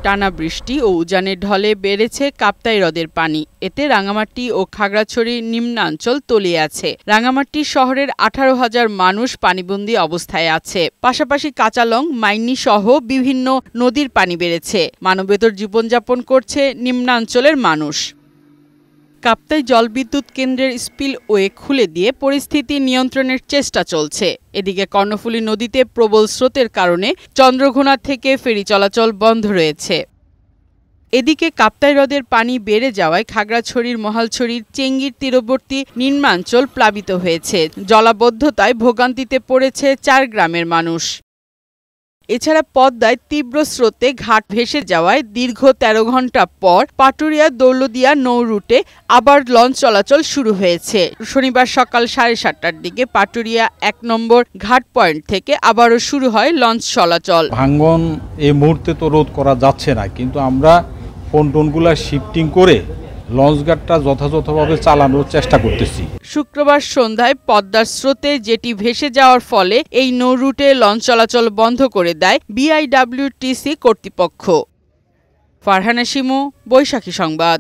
টানা বৃষ্টি ও উজানের ঢলে বেড়েছে কাপ্তাই হ্রদের পানি। এতে রাঙামাটি ও খাগড়াছড়ির নিম্নাঞ্চল তলিয়ে আছে। রাঙামাটি শহরের 18,000 মানুষ পানিবন্দী অবস্থায় আছে। পাশাপাশি কাঁচালং, মাইনী সহ বিভিন্ন নদীর পানি বেড়েছে। মানবেতর জীবনযাপন করছে নিম্নাঞ্চলের মানুষ। কাপ্তাই জলবিদ্যুৎ কেন্দ্রের স্পিলওয়ে খুলে দিয়ে পরিস্থিতি নিয়ন্ত্রণের চেষ্টা চলছে। এদিকে কর্ণফুলী নদীতে প্রবল স্রোতের কারণে চন্দ্রঘোনা থেকে ফেরি চলাচল বন্ধ রয়েছে। এদিকে কাপ্তাই হ্রদের পানি বেড়ে যাওয়ায় খাগড়াছড়ির মহালছড়ির চেঙ্গির তীরবর্তী নিম্নাঞ্চল প্লাবিত হয়েছে। জলাবদ্ধতায় ভোগান্তিতে পড়েছে 4 গ্রামের মানুষ। এছাড়া পদ্মায় তীব্র স্রোতে ঘাট ভেসে যাওয়ায় দীর্ঘ 13 ঘণ্টা পর পাটুরিয়া দৌলদিয়া নৌ রুটে আবার লঞ্চ চলাচল শুরু হয়েছে। শনিবার সকাল 7:30টার দিকে পাটুরিয়া 1 নম্বর ঘাট পয়েন্ট থেকে আবারও শুরু হয় লঞ্চ চলাচল। ভাঙ্গন এই মুহূর্তে তো রোধ করা যাচ্ছে না, কিন্তু আমরা পন্টনগুলা শিফটিং করে লঞ্চঘাটটা যথাযথভাবে চালানোর চেষ্টা করতেছি। শুক্রবার সন্ধ্যায় পদ্মার স্রোতে যেটি ভেসে যাওয়ার ফলে এই নৌ রুটে লঞ্চ চলাচল বন্ধ করে দেয় বিআইডব্লিউটিসি কর্তৃপক্ষ। ফারহানা শিমু, বৈশাখী সংবাদ।